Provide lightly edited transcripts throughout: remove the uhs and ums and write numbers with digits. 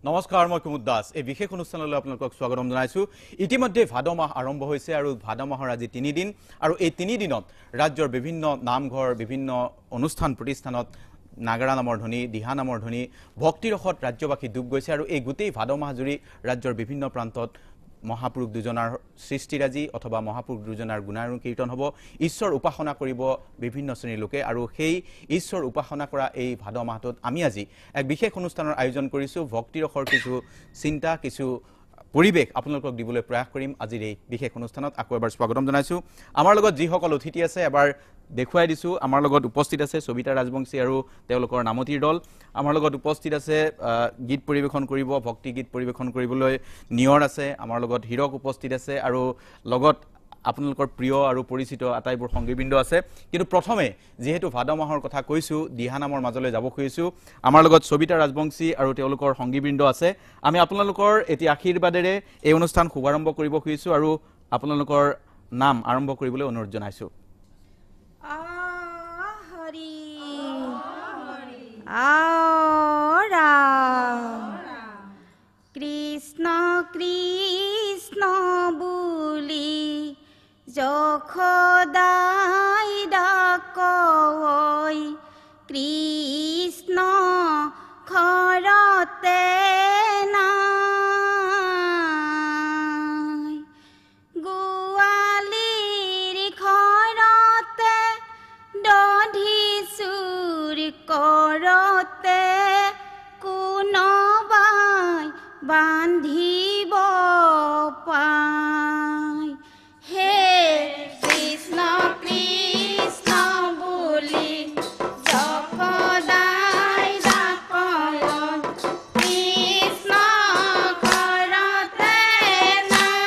নমস্কাৰ মই কুমুদ দাস এই বিশেষ অনুষ্ঠানলৈ আপোনালোকক স্বাগতম জনাইছো ইতিমধ্যে ভাদ মাহ আৰম্ভ হৈছে আৰু ভাদ মাহৰ আজি 3 দিন আৰু এই 3 দিনত ৰাজ্যৰ বিভিন্ন নামঘৰ বিভিন্ন অনুষ্ঠান প্ৰতিষ্ঠানত নাগৰা নামৰ ধ্বনি দিহা নামৰ ধ্বনি ভক্তি ৰসত ৰাজ্যবাসী ডুব গৈছে আৰু এই গোটেই ভাদ মাহ জুৰি ৰাজ্যৰ বিভিন্ন প্ৰান্তত মহাপুৰুষ দুজনাৰ সৃষ্টিৰাজি অথবা মহাপুৰুষ দুজনাৰ গুণানুকীৰ্তন কীৰ্তন হ'ব ঈশ্বৰ উপাসনা কৰিব বিভিন্ন শ্ৰেণীৰ লোকে আৰু সেই ঈশ্বৰ উপাসনা কৰা এই ভাদ মাহটোত আমি আজি এক বিশেষ অনুষ্ঠানৰ আয়োজন কৰিছো ভক্তি ৰসৰ কিছু চিন্তা কিছু পৰিবেশ আপোনালোকক দিবলৈ প্ৰয়াস কৰিম আজিৰ এই বিশেষ অনুষ্ঠানত আকৌ এবাৰ স্বাগতম জনাইছো আমাৰ লগত যিসকল অতিথি আছে এবাৰ দেখুৱাই দিছো আমাৰ লগত উপস্থিত আছে সবিতা ৰাজবংশী আৰু তেওঁলোকৰ নামতিৰ দল আমাৰ লগত উপস্থিত আছে গীত পৰিবেশন কৰিব ভক্তি গীত পৰিবেশন কৰিবলৈ নিয়ৰ আছে আমাৰ লগত হিৰক উপস্থিত আছে আৰু লগত আপোনালোকৰ প্ৰিয় আৰু পৰিচিত আটাইবোৰ সংগীবৃন্দ আছে কিন্তু প্ৰথমে যেহেতু ভাদ মাহৰ কথা কৈছো দিহা নামৰ মাজলৈ যাব খুজিছো আমাৰ লগত সবিতা ৰাজবংশী আৰু তেওঁলোকৰ সংগীবৃন্দ আছে আমি আপোনালোকৰ এটি আশীৰ্বাদেৰে এই অনুষ্ঠান শুভাৰম্ভ কৰিব খুজিছো আৰু আপোনালোকৰ নাম আৰম্ভ কৰিবলৈ অনুৰোধ জনাইছো কৃষ্ণ কৃষ্ণ বুলি যখদাই ডাকৈ কৃষ্ণ ঘৰতে নাই গোৱালিৰ ঘৰতে দধি চুৰ কৰতে কোনোবাই বান্ধিব পায় হে কৃষ্ণ কৃষ্ণ বুলি যখদাই ডাকৈ কৃষ্ণ ঘৰতে নাই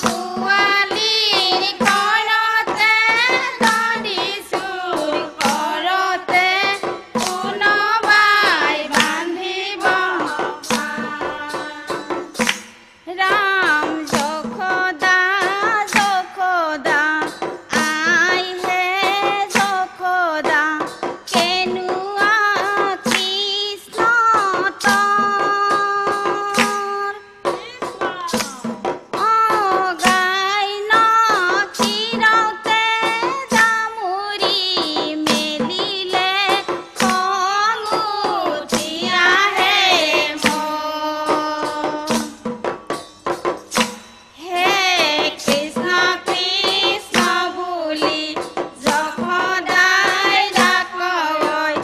গোৱালিৰ ঘৰতে দধি চুৰ কৰতে কোনোবাই বান্ধিব ৰাম যখদা যখদা আই হে যখদা কেনুৱা কৃষ্ণ গাই নথিৰাওতে জামুৰি মেলিলে খং উঠি আহে হে কৃষ্ণ কৃষ্ণ বুলি যখদাই ডাকৈ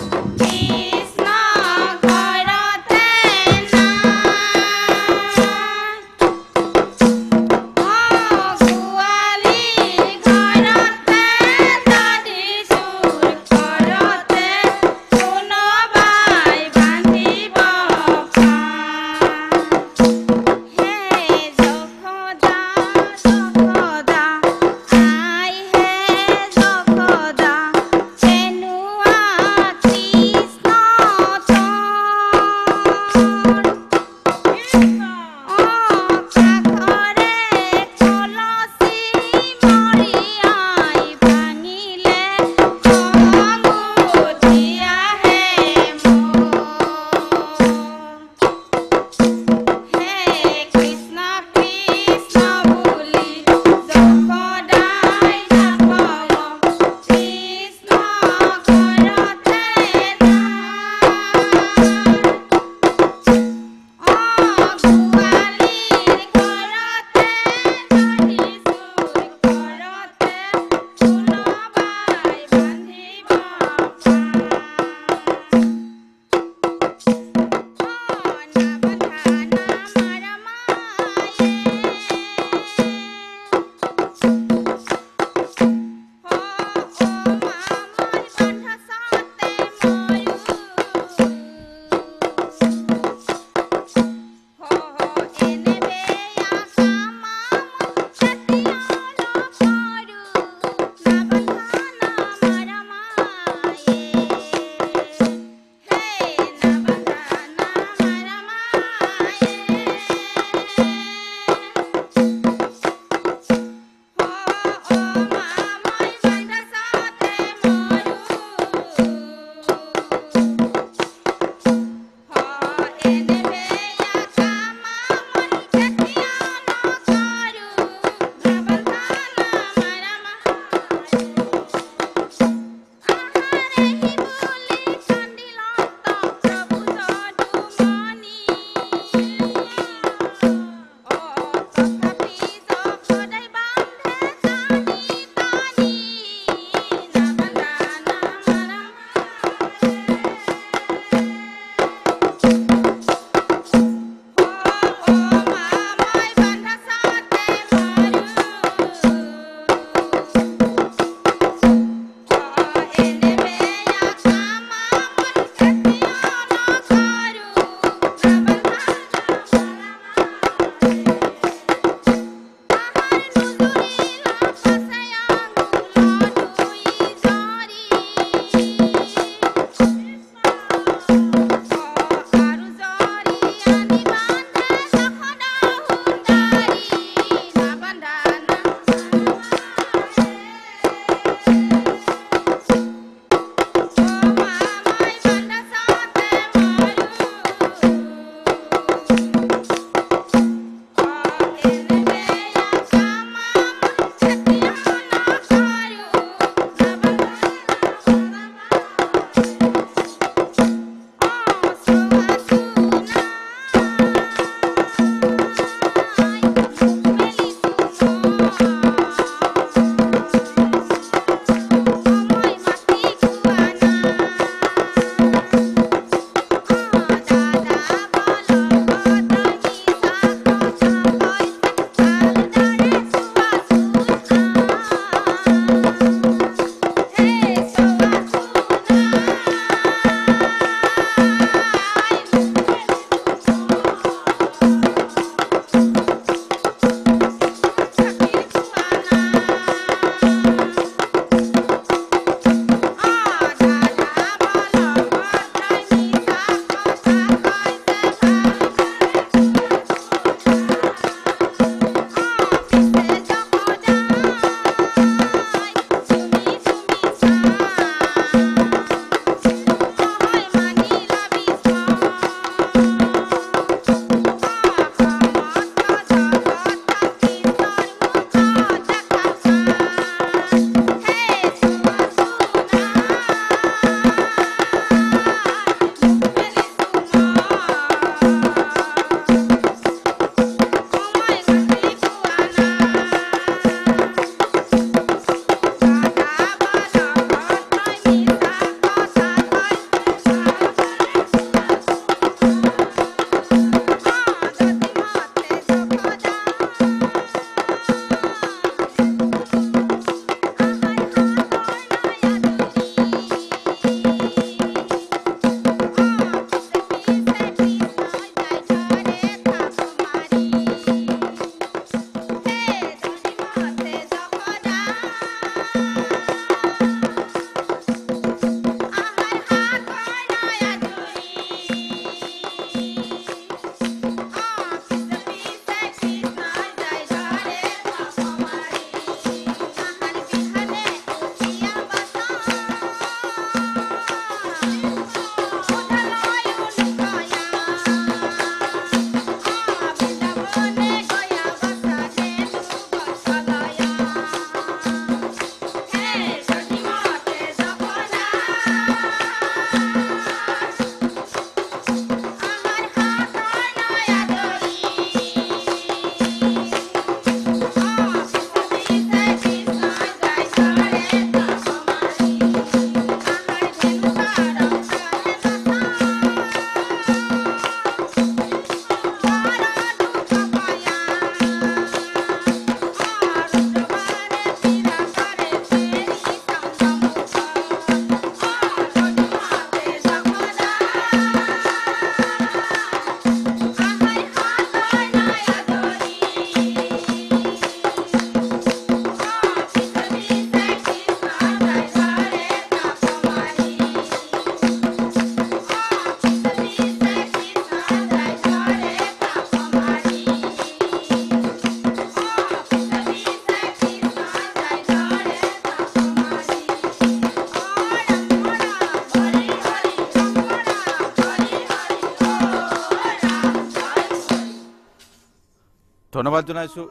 ধন্যবাদ জনাইছোঁ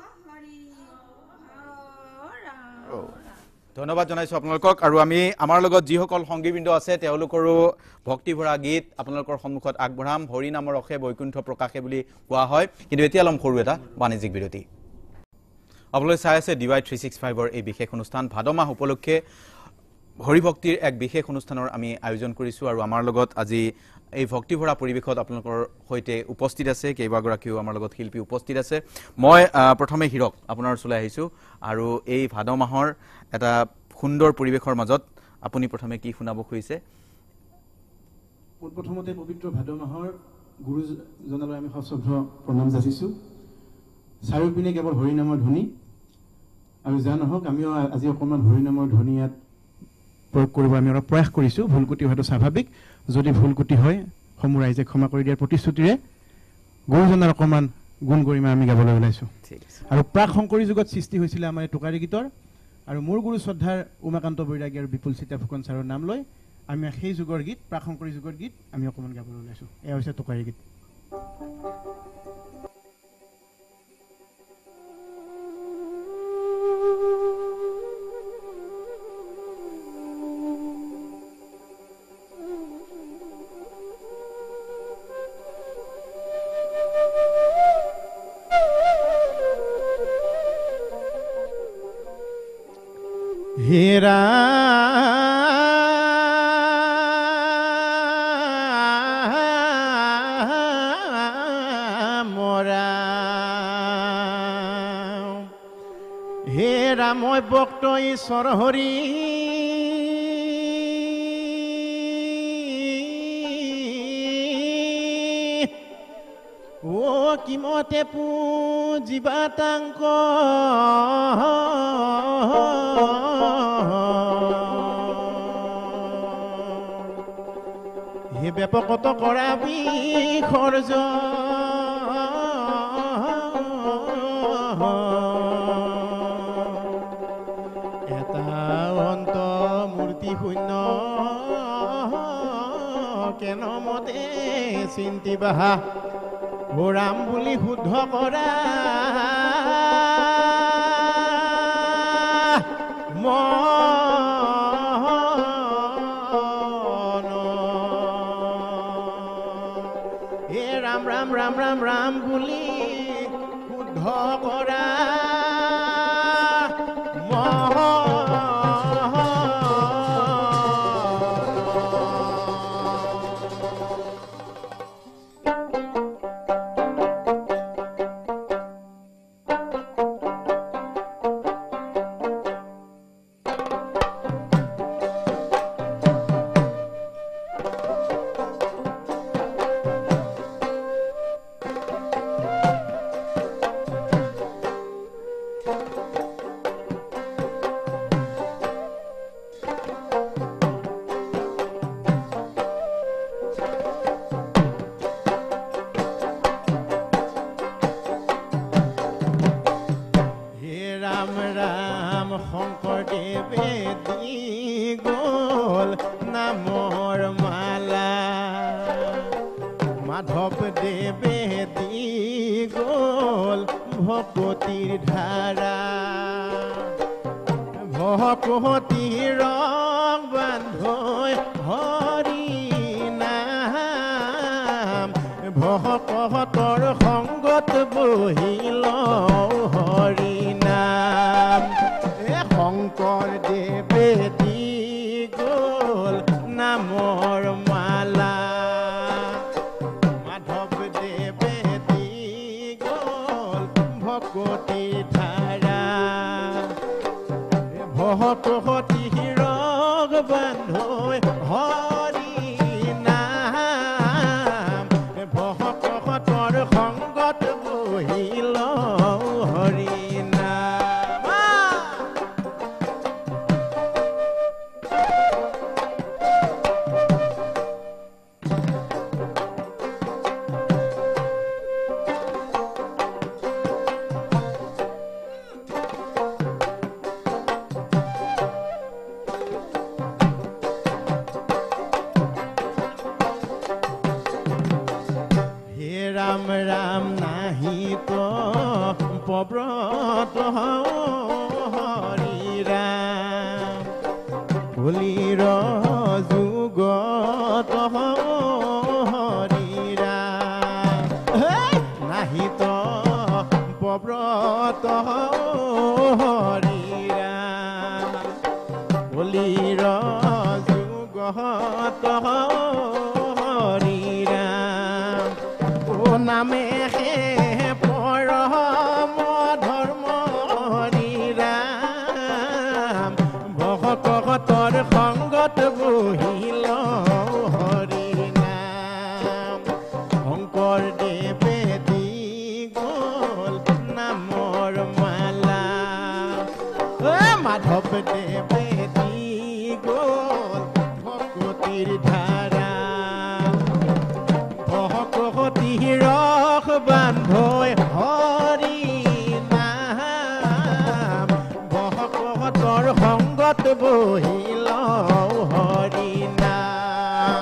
ধন্যবাদ জনাইছোঁ আপোনালোকক আৰু আমি আমাৰ লগত যিসকল সংগীবৃন্দ আছে তেওঁলোকৰো ভক্তিভৰা গীত আপোনালোকৰ সন্মুখত আগবঢ়াম হৰি নামৰ ৰসে বৈকুণ্ঠ প্ৰকাশে বুলি কোৱা হয় কিন্তু এতিয়া লম সৰু এটা বাণিজ্যিক বিৰতি আপোনালোকে চাই আছে DY 365ৰ এই বিশেষ অনুষ্ঠান ভাদ মাহ উপলক্ষে হৰিভক্তিৰ এক বিশেষ অনুষ্ঠানৰ আমি আয়োজন কৰিছোঁ আৰু আমাৰ লগত আজি এই ভক্তিভৰা পৰিৱেশত আপোনালোকৰ সৈতে উপস্থিত আছে কেইবাগৰাকীও আমাৰ লগত শিল্পী উপস্থিত আছে মই প্ৰথমে হিৰক আপোনাৰ ওচৰলৈ আহিছোঁ আৰু এই ভাদ মাহৰ এটা সুন্দৰ পৰিৱেশৰ মাজত আপুনি প্ৰথমে কি শুনাব খুজিছে প্ৰথমতে পবিত্ৰ ভাদ মাহৰ গুৰুজনলৈ আমি সশ্ৰদ্ধ প্ৰণাম যাচিছোঁ চাৰিওপিনে কেৱল হৰি নামৰ ধ্বনি আৰু যা নহওক আমিও আজি অকণমান হৰি নামৰ ধ্বনি ইয়াত প্ৰয়োগ কৰিব আমি অলপ প্ৰয়াস কৰিছোঁ ভুলকুটি হোৱাটো স্বাভাৱিক যদি ভুলকুটি হয় সমূহ ৰাইজে ক্ষমা কৰি দিয়াৰ প্ৰতিশ্ৰুতিৰে গুৰুজনাৰ অকণমান গুণ গৰিমা আমি গাবলৈ ওলাইছোঁ আৰু প্ৰাক শংকৰী যুগত সৃষ্টি হৈছিলে আমাৰ এই টোকাৰী গীতৰ আৰু মোৰ গুৰু শ্ৰদ্ধাৰ উমাকান্ত বৈৰাগী আৰু বিপুল চিতা ফুকন ছাৰৰ নাম লৈ আমি সেই যুগৰ গীত প্ৰাক শংকৰী যুগৰ গীত আমি অকণমান গাবলৈ ওলাইছোঁ এয়া হৈছে টোকাৰী গীত হেৰা মৰা হেৰা মই ভক্ত ঈশ্বৰ হৰি ও কিমতে পুজিবাতাংক হে ব্যাপকত কৰাবি খৰজ এটা অন্ত মূৰ্তি শূন্য কেন মতে চিন্তি বাহা ও ৰাম বুলি শুদ্ধ কৰা হে ৰাম ৰাম ৰাম ৰাম ৰাম বুলি শুদ্ধ কৰা শংকৰদেৱে দি গ'ল নামৰ মালা মাধৱদেৱে দি গ'ল ভকতিৰ ধাৰা ভকতিৰ ৰং বান্ধৈ হৰি নাম ভকতৰ সংগত বহিল হৰি নাম শংকৰদেৱে দি গ'ল নামৰ মালা মাধৱদেৱে দি গ'ল ভকতি ধাৰা ভকতি ৰগ বান্ধৈ হৰি নাম ভকতৰ সংগত বহিল হৰি পব্ৰত হৰি ৰাম কলিৰ যুগত হৰি ৰাম নাহিত পব্ৰত হৰি ৰাম কলিৰ যুগত হৰি ৰাম ও নামে পৰম ধৰ্ম হৰি ৰাম ভকতৰ সংগত বহিল হৰি নাম শংকৰদেৱে দি গ'ল নামৰ মালা মাধৱদেৱে দি গ'ল ভকতিৰ ধাৰা ভকতি ৰস বান্ধৈ হৰি নাম ভকতৰ সংগত বহিল হৰি নাম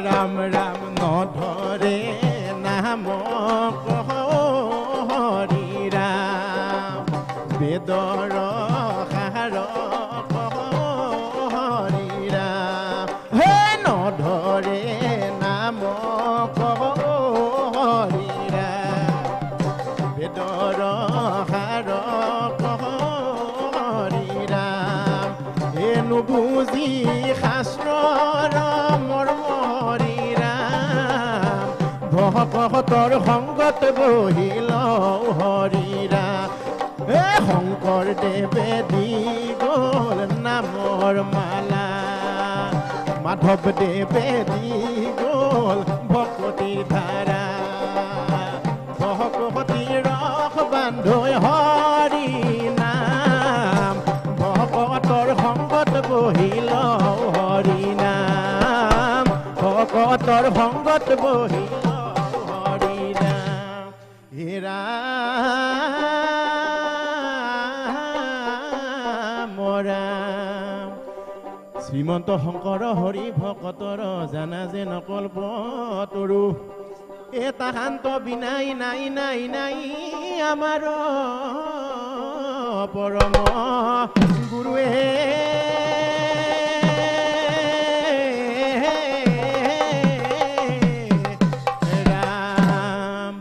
ৰাম ৰাম নধৰে নাম হৰি ৰাম বেদৰ সাৰ হৰি ৰাম হে নধৰে নাম হৰি ৰাম বেদৰ সাৰ হৰি ৰাম হে নুবুজি শাস্ত্ৰৰ মৰ্ম হৰি ৰাম ভকতৰ সংগত বহিল হৰি ৰাম হে শংকৰদেৱে দি গ'ল নামৰ মালা মাধৱদেৱে দি গ'ল ভকতিৰ ধাৰা ভকতিৰ ৰস বান্ধৈ হৰি নাম ভকতৰ সংগত বহিল হৰি নাম ভকতৰ সংগত বহিল হৰি নাম হে ৰাম ৰাম শ্ৰীমন্ত শংকৰ হৰি ভকতৰ জানা যে নকল্প তৰু এটা শান্ত বিনাই নাই নাই নাই আমাৰ পৰম গুৰুৱে ৰাম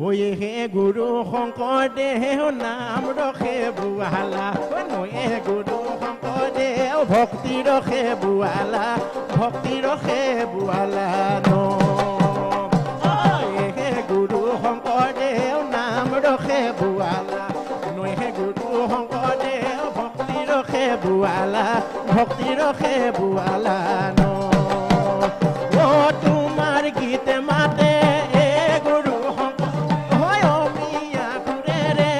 ঐ হে গুৰু শংকৰদেৱ নাম ৰখে বুৱালা নয়ে গুৰু শংকৰদেৱ ভক্তি ৰখে বুৱালা ভক্তি ৰখে বুৱালা ন গুৰু শংকৰদেৱ নাম ৰখে বুৱালা নৈহে গুৰু শংকৰদেৱ ভক্তি ৰখে বুৱালা ভক্তি ৰখে বুৱালা ন অ তোমাৰ গীত মাতে এ গুৰু শংকৰ হয় অমিয়া খুৰেৰে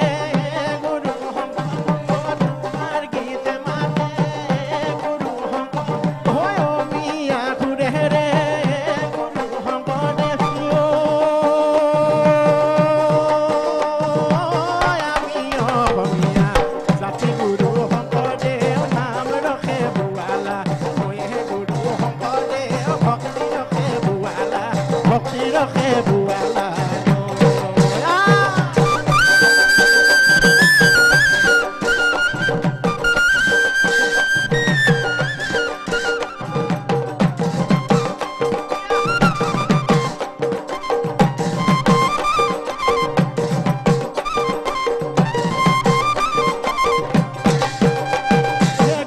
গুৰু শংকৰ তোমাৰ গীত মাতে গুৰু শংকৰ হয় অমিয়া খুৰেৰে গুৰু শংকৰদেৱ ভক্তি ৰখে বুৱালা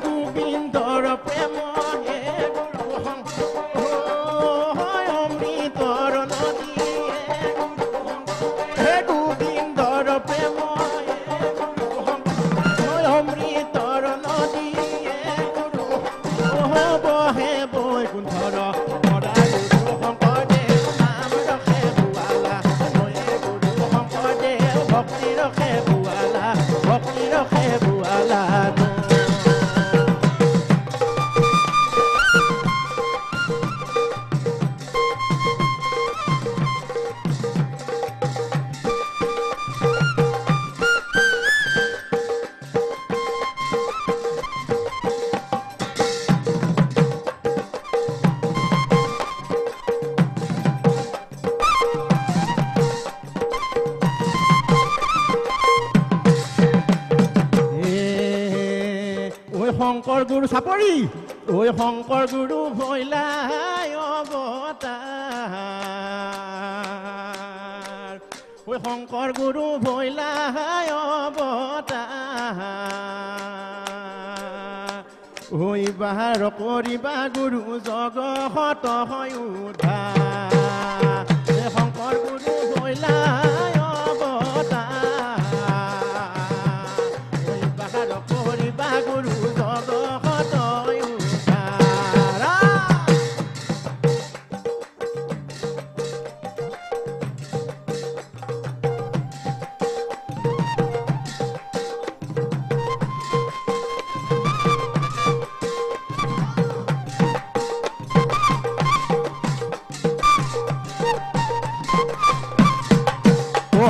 গোবিন্দৰ প্ৰেম হে গুৰু শংকৰ অমৃতৰ নদী শংকৰ গুৰু চাপৰি ঐ শংকৰ গুৰু ভৈলাই অৱতাৰ ঐ শংকৰ গুৰু ভৈলাই অৱতাৰ ঐ বাহাৰ কৰিবা গুৰু জগত হয় উদ্ধাৰ শংকৰ গুৰু ভৈলাই গুৰু জগত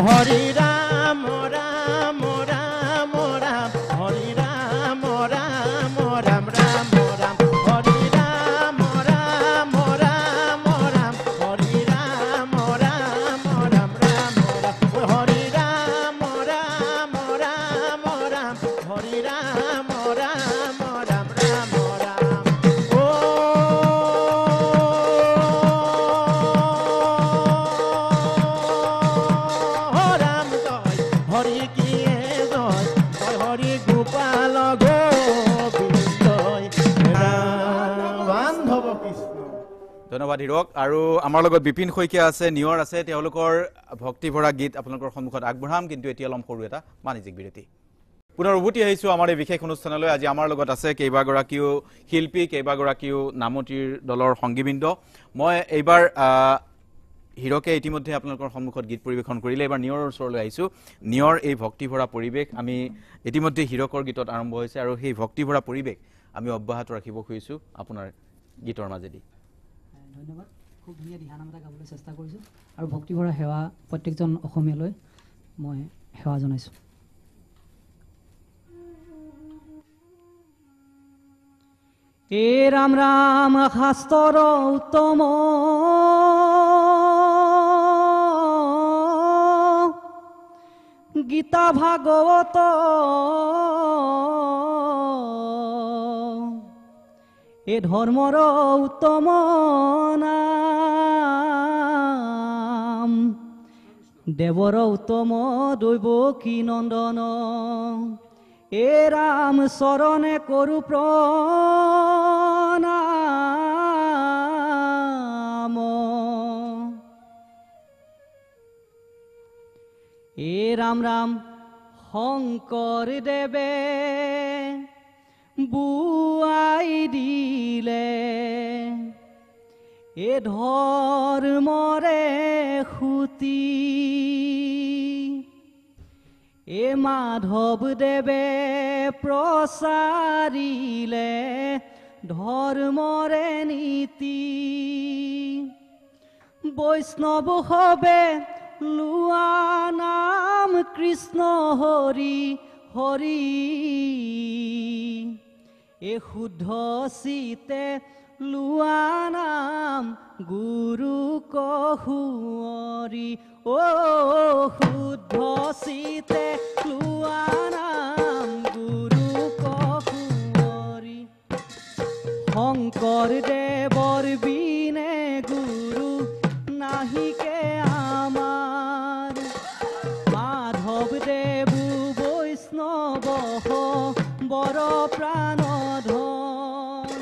হৰি ৰাম ৰাম ৰাম ৰাম হৰি ৰাম ৰাম ৰাম ৰাম ৰাম হৰি ৰাম ৰাম ৰাম ৰাম হৰি ৰাম ৰাম ৰাম ৰাম হৰি ৰাম ৰাম ৰাম ৰাম হৰি ৰাম ৰাম ৰাম ৰাম ৰাম হৰি কিয়ে জয় জয় হৰি গোপাল গোবিন্দ বান্ধৱ কৃষ্ণ ধন্যবাদ হিৰক আৰু আমাৰ লগত বিপিন শইকীয়া আছে নিয়ৰ আছে তেওঁলোকৰ ভক্তি ভৰা গীত আপোনালোকৰ সন্মুখত আগবঢ়াম কিন্তু এতিয়া লম সৰু এটা বাণিজ্যিক বিৰতি পুনৰ উভতি আহিছোঁ আমাৰ এই বিশেষ অনুষ্ঠানলৈ আজি আমাৰ লগত আছে কেইবাগৰাকীও শিল্পী কেইবাগৰাকীও নামতিৰ দলৰ সংগীবৃন্দ মই এইবাৰ হিৰকে ইতিমধ্যে আপোনালোকৰ সন্মুখত গীত পৰিৱেশন কৰিলে এবাৰ নিয়ৰৰ ওচৰলৈ আহিছোঁ নিয়ৰ এই ভক্তিভৰা পৰিৱেশ আমি ইতিমধ্যে হিৰকৰ গীতত আৰম্ভ হৈছে আৰু সেই ভক্তিভৰা পৰিৱেশ আমি অব্যাহত ৰাখিব খুজিছোঁ আপোনাৰ গীতৰ মাজেদি ধন্যবাদ খুব ধুনীয়া দিহানাম এটা গাবলৈ চেষ্টা কৰিছোঁ আৰু ভক্তিভৰা সেৱা প্ৰত্যেকজন অসমীয়ালৈ মই সেৱা জনাইছোঁ এ ৰাম ৰাম শাস্ত্ৰৰ উত্তম গীতা ভাগৱত এ ধৰ্মৰ উত্তম নাম দেৱৰ উত্তম দৈৱকী নন্দন এ ৰাম চৰণে কৰো প্ৰণাম এ ৰাম ৰাম শংকৰ দেৱে বুৱাই দিলে এ ধৰ্মৰে খুটি এ মাধৱ দেৱে প্ৰচাৰিলে ধৰ্মৰে নীতি বৈষ্ণৱ হবে লোৱা নাম কৃষ্ণ হৰি হৰি এ শুদ্ধ চিতে লোৱা নাম গুৰু কহুঁৱৰি অ শুদ্ধ চিতে লোৱা নাম গুৰু কহুঁৱৰি শংকৰ দেৱৰ বিনে গুৰু নাহিকে আমাৰ মাধৱ দেৱু বৈষ্ণৱ বৰ প্ৰাণ ধন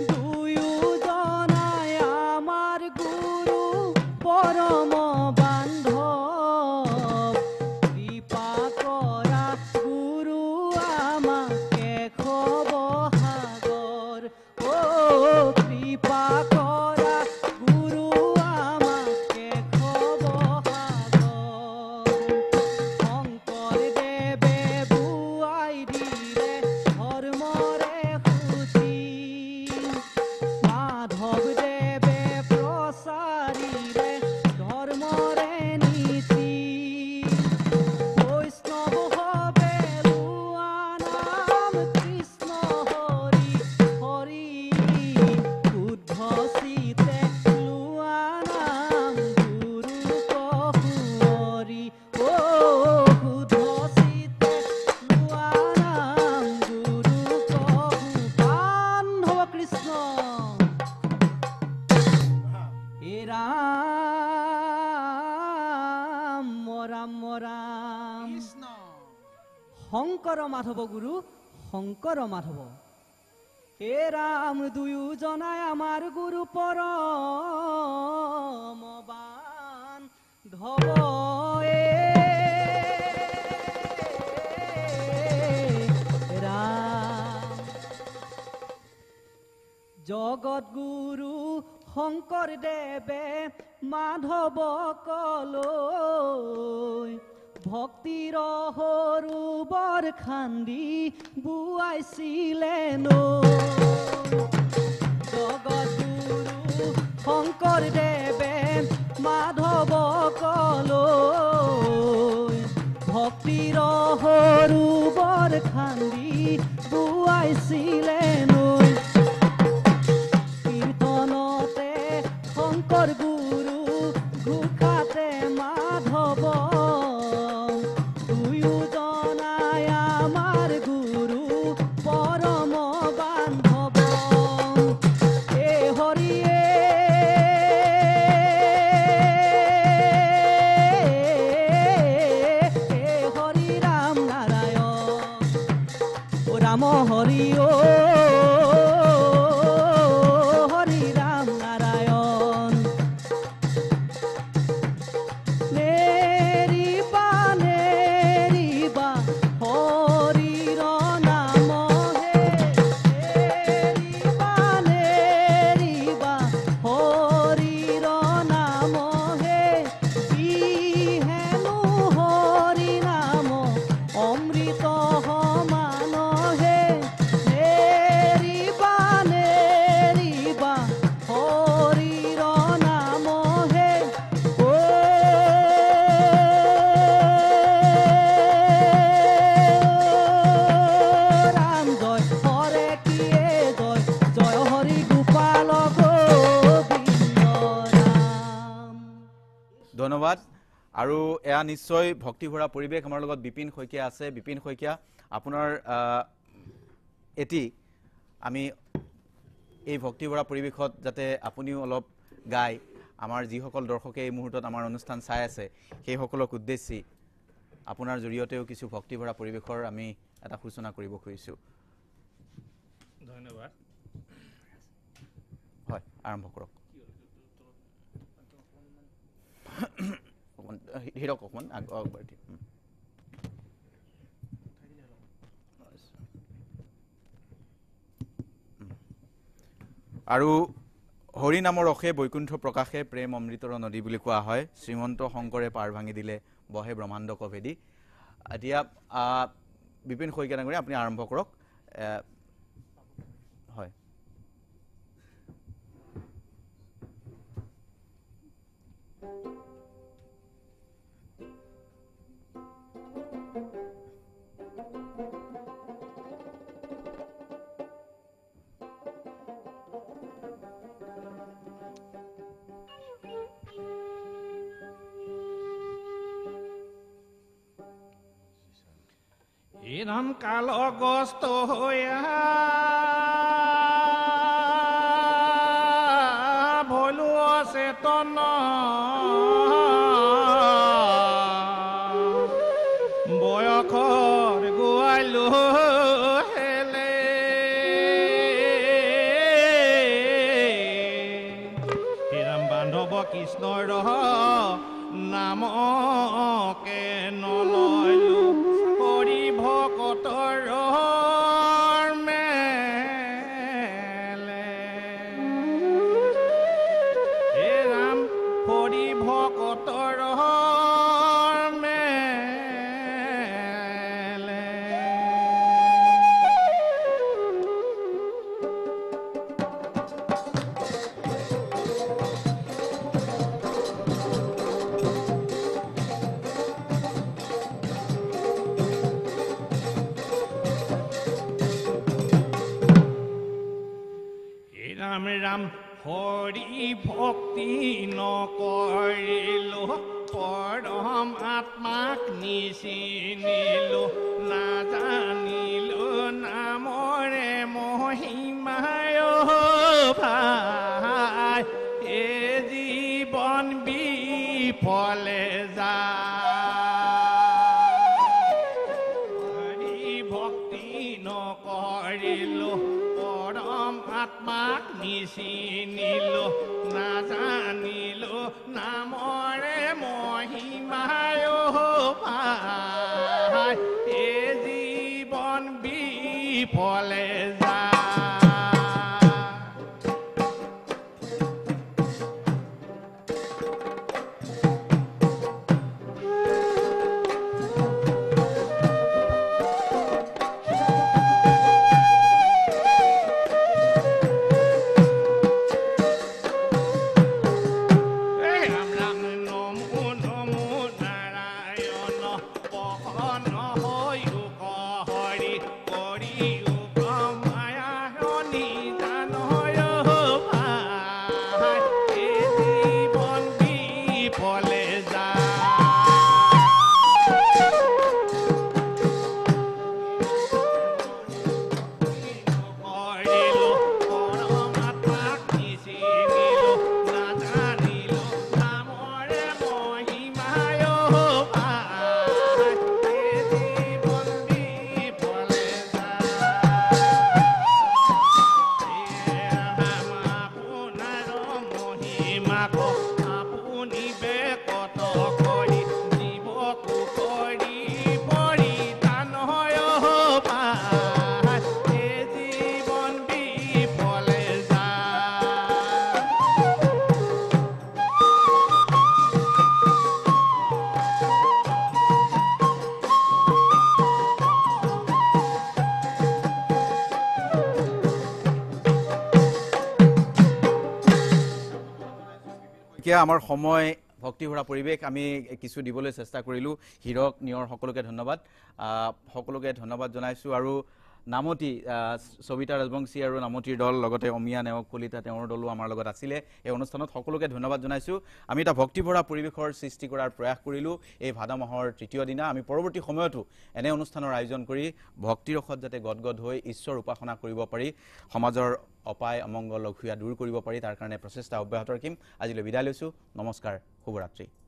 দুয়োজনাই আমাৰ গুৰু পৰম বান্ধৱ কৃপা কৰা গুৰু আমাক কেশৱ সাগৰ অ কৃপা কৰা শংকৰ মাধৱ গুৰু শংকৰ মাধৱ হে ৰাম দুয়োজনাই আমাৰ গুৰু পৰমবান ধব ৰাম জগত গুৰু শংকৰদেৱে মাধৱকলৈ ভক্তিৰ সৰোবৰ খান্দি বোৱাইছিলে জগত গুৰু শংকৰদেৱে মাধৱকলৈ ভক্তিৰ সৰোবৰ খান্দি বোৱাইছিলে কীৰ্তনতে শংকৰ গুৰু ঘোষাতে মাধৱ দুয়োজনাই আমাৰ গুৰু পৰম বান্ধৱ এ হৰিয়ে হৰি ৰাম নাৰায়ণ ৰাম হৰি হৰি ৰাম নাৰায়ণ নেৰিবা নেৰিবা হৰিৰ নাম হে নেৰিবা নেৰিবা হৰিৰ নাম হে হেনো হৰি নাম অমৃত সমান হে নেৰিবা নেৰিবা হৰিৰ নাম হে ৰাম জয় হৰে কিয়ে জয় জয় হৰি গোপাল গোবিন্দ ৰাম ধন্যবাদ আৰু এয়া নিশ্চয় ভক্তিভৰা পৰিৱেশ আমাৰ লগত বিপিন শইকীয়া আছে বিপিন শইকীয়া আপোনাৰ এটি আমি এই ভক্তিভৰা পৰিৱেশত যাতে আপুনিও অলপ গায় আমাৰ যিসকল দৰ্শকে এই মুহূৰ্তত আমাৰ অনুষ্ঠান চাই আছে সেইসকলক উদ্দেশ্যি আপোনাৰ জৰিয়তেও কিছু ভক্তিভৰা পৰিৱেশৰ আমি এটা সূচনা কৰিব খুজিছোঁ ধন্যবাদ হয় আৰম্ভ কৰক হিৰক অকণমান আগবাঢ়ি আৰু হৰি নামৰ ৰসে বৈকুণ্ঠ প্ৰকাশে প্ৰেম অমৃতৰ নদী বুলি কোৱা হয় শ্ৰীমন্ত শংকৰে পাৰ ভাঙি দিলে বহে ব্ৰহ্মাণ্ড কভেদি এতিয়া বিপিন শইকীয়া ডাঙৰীয়া আপুনি আৰম্ভ কৰক হয় ইনাম কাল অগস্ত হইয়া ভলো অচেতন বয়সৰ গোৱালো হেলে হিৰাম বান্ধৱ কৃষ্ণৰ নামকে নলয়লো হৰি ভকতৰ মেলে হে ৰাম হৰি ভকতৰ মেলে ৰাম ৰাম হৰি ভক্তি নকৰিলো পৰম আত্মাক নিচিনিলো নাজানিলো নামৰে মহিমায় ভাই এ জীৱন বিফলে যায় হৰি পৰমাত্মাক নিচিনিলো নাজানিলো নামৰে মহিমায় ভাই এ জীৱন বিফলে যায় আমাৰ সময় ভক্তিভৰা পৰিৱেশ আমি কিছু দিবলৈ চেষ্টা কৰিলোঁ হিৰক নিয়ৰ সকলোকে ধন্যবাদ জনাইছোঁ আৰু নামতি সবিতা ৰাজবংশী আৰু নামতিৰ দল লগতে অমিয়া নেওগ কলিতা তেওঁৰ দলো আমাৰ লগত আছিলে এই অনুষ্ঠানত সকলোকে ধন্যবাদ জনাইছোঁ আমি এটা ভক্তিভৰা পৰিৱেশৰ সৃষ্টি কৰাৰ প্ৰয়াস কৰিলোঁ এই ভাদ মাহৰ তৃতীয় দিনা আমি পৰৱৰ্তী সময়তো এনে অনুষ্ঠানৰ আয়োজন কৰি ভক্তিৰসত যাতে গদগদ হৈ ঈশ্বৰ উপাসনা কৰিব পাৰি সমাজৰ অপায় অমংগল অসূয়া দূৰ কৰিব পাৰি তাৰ কাৰণে প্ৰচেষ্টা অব্যাহত ৰাখিম আজিলৈ বিদায় লৈছোঁ নমস্কাৰ শুভৰাত্ৰি